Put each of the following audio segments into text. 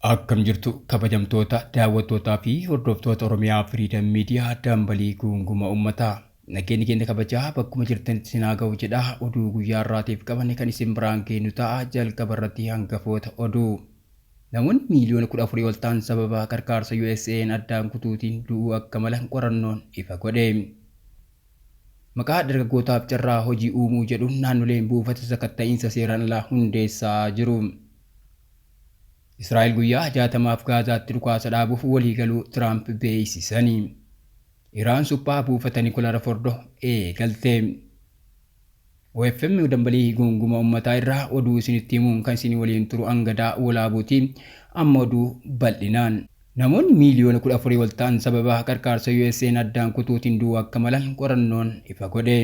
Akkam jirtu kabajamtoota daawwattootaa fi hordoftoota Oromiyaa Freedom Media dambalii gunguma uummataa. Nageenyi keenya kabajaa bakkuma jirtanitti sinaa ga'u jedha. Oduu guyyaa irraatiif qabanne kan isin biraan geenyu ta'a. Jalqaba irratti hangafoota oduu. Namoonni miiliyoona 14 ol ta'an sababa gargaarsa USA'n addaan kutuutiin du'uu akka malan qorannoon ifa godhe. Maqaa dargaggootaaf carraa hojii uumuu jedhuun naannoleen buufata sakatta'iinsa seeraan alaa hundeessaa jiru. Israa'el guyyaa 60 Gaazaatti dhukaasa dhaabuuf waliigaluu Tiraamp beeksisanii. Iraan suphaa buufata Niikoolaa Fordo eegalte. OFM dambalii gunguma uummataa irraa oduu isinitti himuun kan isin waliin turu Angadaa Walaabuuti. Amma oduu bal'inaan. Namoonni miiliyoona 14 ol ta'an sababa gargaarsa USA'n addaan kutuutiin du'uu akka malan qorannoon ifa godhe.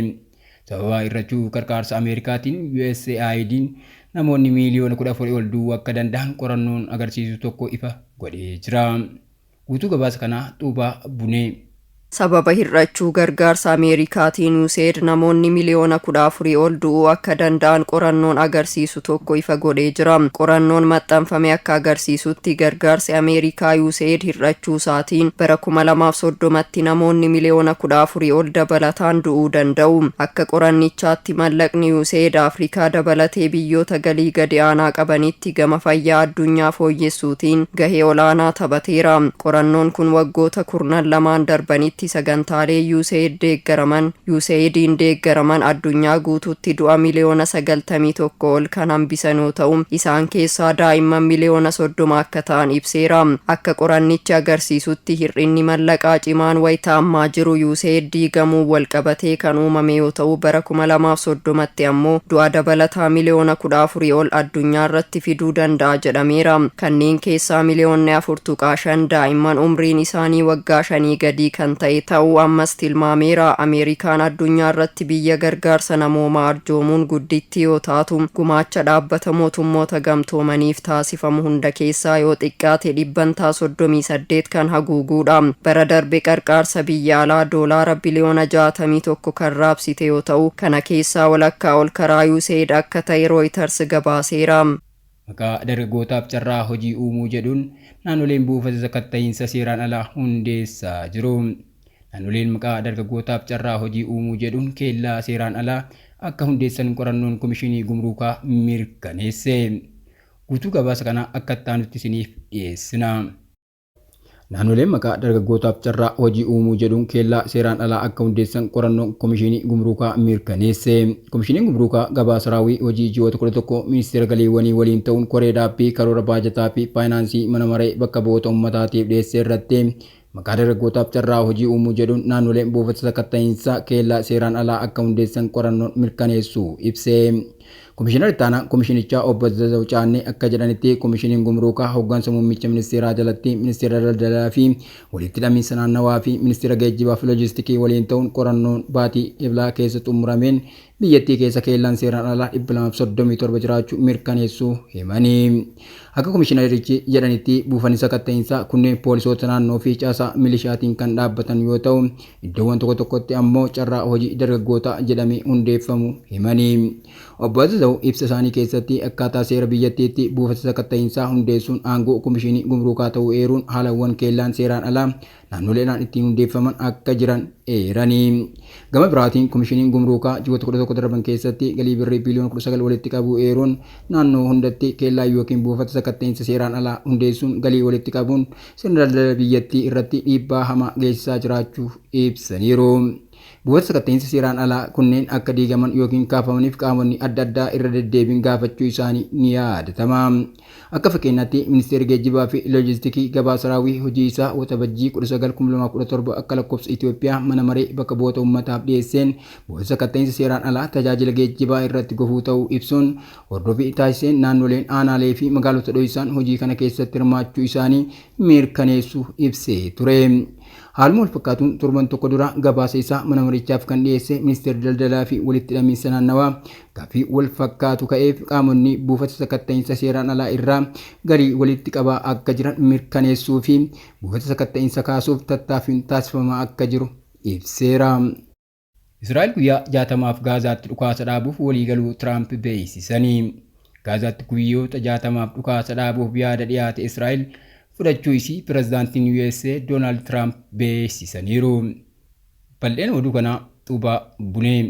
Sababa irrachuu gargaarsa Ameerikaatiin USAID'n namoonni miiliyoona 14 ol du'uu akka danda'an qorannoon agarsiisu tokko ifa godhee jira. Guutuu gabaasa kanaa Xuubaa Bunee. Sababa hir'achuu gargaarsa Ameerikaatiin USAID namoonni miliyoona 14 ol du'uu akka danda'an qorannoon agarsiisu tokko ifa godhee jira. Qorannoon maxxanfame akka agarsiisutti gargaarsi Ameerikaa USAID hir'achuu isaatiin bara 2030tti namoonni miliyoona 14 ol dabalataan du'uu danda'u. Akka qorannichaatti mallaqni USAID Afrikaa dabalatee biyyoota galii gadi aanaa qabanitti gama fayyaa addunyaa fooyyessuutiin gahee olaanaa taphateera. Qorannoon kun waggoota 12 darbanitti sagantaalee USAID'n deeggaraman addunyaa guutuutti du'a miliyoona 91 ol kan hambisan yoo ta'u isaan keessaa daa'imman miliyoona 30 akka ta'an ibseera. Akka qorannichi agarsiisutti hir'inni mallaqaa cimaan wayita ammaa jiru USAID diigamuu walqabatee kan uumame yoo ta'u bara 2030tti ammoo du'a dabalataa miliyoona 14 ol addunyaa irratti fiduu danda'a jedhameera. Kanneen keessaa miliyoonni 4.5 daa'imman umriin isaanii waggaa 5 gadii kan ta'e ta'uu ammas tilmaameera. Ameerikaan addunyaa irratti biyya gargaarsa namoomaa arjoomuun guddittii yoo taatu gumaacha dhaabbata mootummoota gamtoomaniif taasifamu hunda keessaa yoo xiqqaate 38% kan haguuguudha. Bara darbe gargaarsa biyya alaa doolaara biliyoona 61 kan raabsite yoo ta'u kana keessaa walakkaa ol karaa USAID akka ta'e Reuters gabaaseera. Maqaa dargaggootaaf carraa hojii uumuu jedhuun naannoleen buufata sakatta'iinsa seeraan alaa hundeessaa jiru. Naannoleen maqaa dargaggootaaf carraa hojii uumuu jedhuun keellaa seeraan alaa akka hundeessan qorannoon Komishinii Gumruukaa mirkaneesse. Guutuu gabaasa kanaa akka ittaanutti isiniif dhiyeessina. Naannoleen maqaa dargaggootaaf carraa hojii uumuu jedhuun keellaa seeraan alaa akka hundeessan qorannoon Komishinii Gumruukaa mirkaneesse. Komishiniin Gumruukaa gabaasa raawwii hojii ji'oota 11 ministeera galiiwwanii waliin ta'uun koree dhaabbii karoora baajataa fi faayinaansii mana maree bakka bu'oota uummataatiif dhiyeessee irratti maqaa dargaggootaaf carraa hojii uumuu jedhuun naannoleen buufata sakatta'iinsa keellaa seeraan alaa akka hundeessan qorannoon mirkaneessu ibse. Komishinar ittaanaa komishinichaa obbo Zazaw Caannee akka jedhanitti komishiniin Gumruukaa hooggansa muummicha ministeeraa jalatti ministeera daldalaa fi walitti hidhamiinsa naannawaa fi ministeera geejjibaa fi loojistikii waliin ta'uun qorannoon baatii eblaa keessa xumurameen biyyattii keessa keellaan seeraan alaa 237 jiraachuu mirkaneessuu himanii. Akka komishinarichi jedhanitti buufanni sakatta'iinsaa kunneen poolisoota naannoo fi caasaa milishaatiin kan dhaabbatan yoo ta'u iddoowwan tokko tokkotti ammoo carraa hojii dargaggoota jedhamee hundeeffamu himanii. Obbo Zazaw ibsa isaanii keessatti akkaataa seera biyyattiitti buufata sakatta'iinsaa hundeessuun aangoo komishinii Gumruukaa ta'uu eeruun haalawwan keellaan seeraan alaa naannoleedhaan ittiin hundeeffaman akka jiran eeranii. Gama biraatiin komishiniin Gumruukaa ji'oota 11 darban keessatti galii birrii biliyoona 19 walitti qabu eeruun naannoo hundatti keellaa yookiin buufata sakatta'iinsa seeraan alaa hundeessuun galii walitti qabuun sirna daldala biyyattii irratti dhiibbaa hamaa geessisaa jiraachuu ibsaniiru. Buufata sakatta'iinsa seeraan alaa kunneen akka diigaman yookiin kaafamaniif qaamonni adda addaa irra deddeebiin gaafachuu isaanii ni yaadatama. Akka fakkeenyaatti ministeerri geejjibaa fi loojistikii gabaasa raawwii hojii isaa waxabajjii 19/2017 akka lakkoofsa Itoophiyaa mana maree bakka bu'oota uummataaf dhiyeesseen buufata sakatta'iinsa seeraan alaa tajaajila geejjibaa irratti gufuu ta'uu ibsuun hordofii taasiseen naannoleen aanaalee fi magaalota dho'isaan hojii kana keessatti hirmaachuu isaanii mirkaneessuu ibsee ture. Haaluma wal fakkaatuun torban tokko dura gabaasa isaa mana marichaaf kan dhiyeesse ministeerri daldalaa fi walitti hidhamiinsa naannawaa gaaffii wal fakkaatu ka'eef qaamonni buufata sakatta'iinsa seeraan alaa irraa galii walitti qabaa akka jiran mirkaneessuu fi buufata sakatta'iinsa kaasuuf tattaaffiin taasifamaa akka jiru ibseera. Israa'el guyyaa 60 Gaazaatti dhukaasa dhaabuuf waliigaluu Tiraamp beeksisanii. Gaazaatti guyyoota 60 dhukaasa dhaabuuf yaada dhiyaate Israa'el fudhachuu isii pirezidaantiin USA Doonaald Tiraamp beeksisaniiru. Bal'een oduu kanaa Xuubaa Bunee.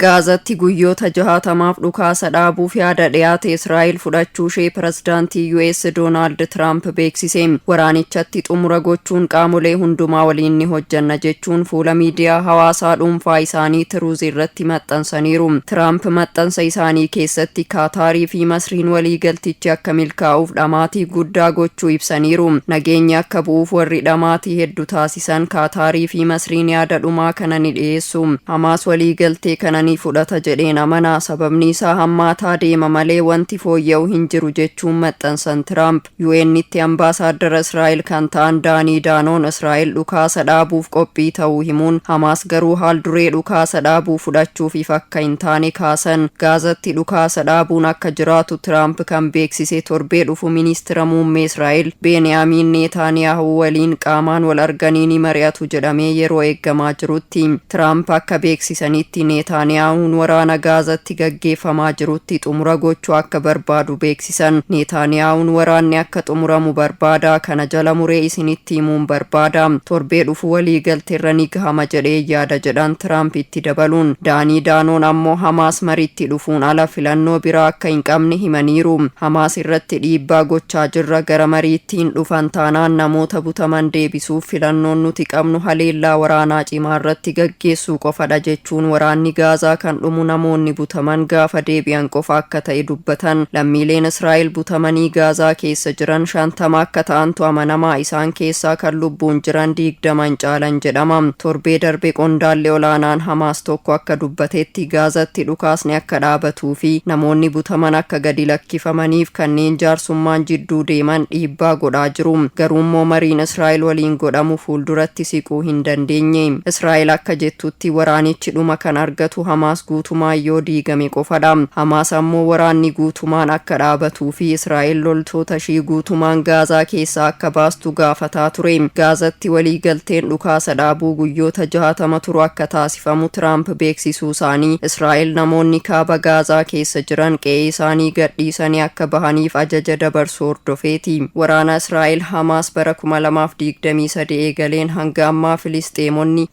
Gaazatti guyyoota 60 dhukaasa dhaabuuf yaada dhiyaate Israa'el fudhachuu ishee pirezidaantii US Doonaald Tiraamp beeksise. Waraanichatti xumura gochuun qaamolee hundumaa waliin ni hojjanna jechuun fuula miidiyaa hawaasaa dhuunfaa isaanii Tiruuz irratti maxxansaniiru. Tiraamp maxxansa isaanii keessatti Kaataarii fi Masriin waliigaltichi akka milkaa'uuf dhamaatii guddaa gochuu ibsaniiru. Nageenya akka bu'uuf warri dhamaatii hedduu taasisan Kaataarii fi Masriin yaada dhumaa kana ni dhiyeessu. Hamaas waliigaltee kana ni fudhata jedheen amanaa, sababni isaa hammaataa deema malee wanti fooyya'u hin jiru jechuun maxxansan Tiraamp. UN'tti ambaasaaddara Israa'el kan ta'an Daanii Daanoon Israa'el dhukaasa dhaabuuf qophii ta'uu himuun Hamaas garuu haal duree dhukaasa dhaabuu fudhachuuf ifa akka hin taane kaasan. Gaazatti dhukaasa dhaabuun akka jiraatu Tiraamp kan beeksise torbee dhufu ministeera muummee Israa'el Beeniyaamin Neetaaniyaahu waliin qaamaan wal arganii ni mari'atu jedhamee yeroo eeggamaa jirutti. Tiraamp akka beeksisanitti Neetaaniyaahuun waraana Gaazatti gaggeeffamaa jirutti xumura gochuu akka barbaadu beeksisan. Neetaaniyaahuun waraanni akka xumuramu barbaada, kana jala muree isinitti himuun barbaada, torbee dhufu waliigalteerra ni gahama jedhee yaada jedhan Tiraamp itti dabaluun. Daanii Daanoon ammoo Hamaas mariitti dhufuun ala filannoo biraa akka hin qabne himaniiru. Hamaas irratti dhiibbaa gochaa jirra, gara mariittiin dhufan taanaan namoota butaman deebisuuf filannoon nuti qabnu haleellaa waraanaa cimaa irratti gaggeessuu qofadha jechuun waraanni Gaazaa kan dhumu namoonni butaman gaafa deebi'an qofa akka ta'e dubbatan. Lammiileen Israa'el butamanii Gaazaa keessa jiran 50 akka ta'antu amanamaa, isaan keessaa kan lubbuun jiran 20 caalan jedhama. Torbee darbe qondaalli olaanaan Hamaas tokko akka dubbatetti Gaazatti dhukaasni akka dhaabatuu fi namoonni butaman akka gadi lakkifamaniif kanneen jaarsummaan jidduu deeman dhiibbaa godhaa jiru. Garuummoo mariin Israa'el waliin godhamu fuulduratti siquu hin dandeenye. Israa'el akka jettutti waraanichi dhuma kan argatu Hamaas guutumaan yoo diigame qofadha. Hamaas ammoo waraanni guutumaan akka dhaabatuu fi Israa'el loltoota ishii guutumaan Gaazaa keessaa akka baastu gaafataa ture. Gaazatti waliigalteen dhukaasa dhaabuu guyyoota 60 turu akka taasifamu Tiraamp beeksisuu isaanii Israa'el namoonni kaaba Gaazaa keessa jiran qe'ee isaanii gadhiisanii akka bahaniif ajaja dabarsuu hordofeeti. Waraana Israa'el Hamaas bara 2023 eegaleen hanga ammaa Filisxeemonni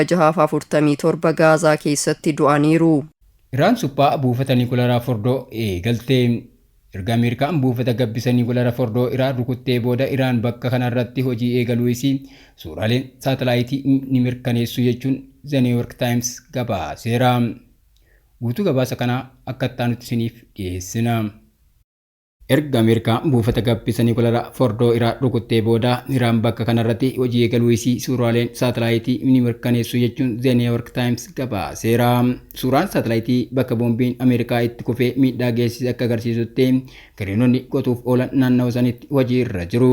56,647 Gaazaa keessatti du'aniiru. Iraan suphaa buufata Niikularaa Fordoo eegalte. Erga Ameerikaan buufata gabbisa Niikularaa Fordoo Iraan rukuttee booda Iraan bakka kanarratti hojii eegaluu isii suuraaleen saatalaayitii ni mirkaneessu jechuun The New York Times gabaaseera. Guutuu gabaasa kanaa akka ittaanutti isiniif dhiyeessina. Erga Ameerikaan buufata gabbisa Niikularaa Fordoo Iraan rukuttee booda Iraan bakka kanarratti hojii eegaluu isii suuraaleen saatalaayitii ni mirkaneessu jechuun The New York Times gabaaseera. Suuraan saatalaayitii bakka boombiin Ameerikaa itti kufee miidhaa geessise akka agarsiisutti gareennonni qotuuf oolan naannawaa sanitti hojii irra jiru.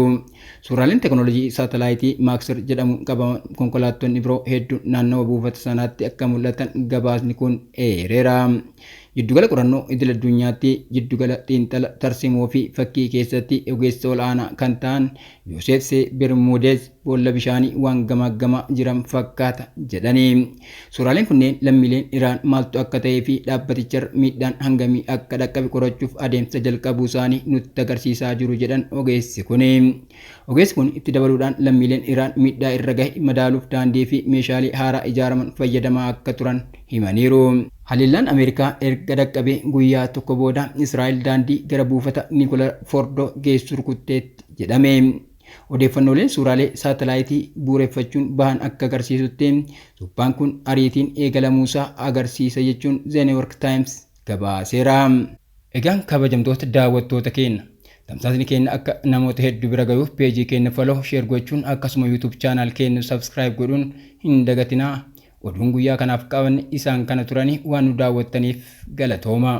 Suuraaleen teekinooloojii saatalaayitii Maaksir jedhamuun qabaman konkolaattonni biroo hedduun naannawa buufata sanaatti akka mul'atan gabaasni kun eereera. Jiddugala qorannoo idil addunyaatti jiddugala xiinxala tarsiimoo fi fakkii keessatti ogeessa ol'aanaa kan ta'an Yoosef C. Bermudez boolla bishaanii waan gamaa jiran fakkaata jedhani. Suuraaleen kunneen lammiileen Iraan maaltu akka ta'ee fi dhaabbaticharra miidhaan hangamii akka dhaqqabe qorachuuf adeemsa jalqabuu isaanii nutti agarsiisaa jiru jedhan ogeessi kun. Ogeessi kun itti dabaluudhaan lammiileen Iraan miidhaa irra gahe madaaluuf daandii fi meeshaalee haaraa ijaaraman fayyadamaa akka turan himaniiru. Haleellaan Ameerikaa erga dhaqqabee guyyaa tokko booda Israa'el daandii gara buufata Niikularaa Fordoo geessu rukutteetti jedhame. Odeeffannooleen suuraalee saatalaayitii bu'uureffachuun bahan akka agarsiisutti suphaan kun ariitiin eegalamuusaa agarsiisa jechuun The New York Times gabaaseera. Egaan kabajamtoota daawwattoota keenya tamsaasni keenya akka namoota hedduu bira ga'uuf peejii keenya follow, share gochuun akkasuma YouTube channel keenya subscribe godhuun hin dagatinaa. Oduun guyyaa kanaaf qaban isaan kana turanii waan nu daawwattaniif galatooma.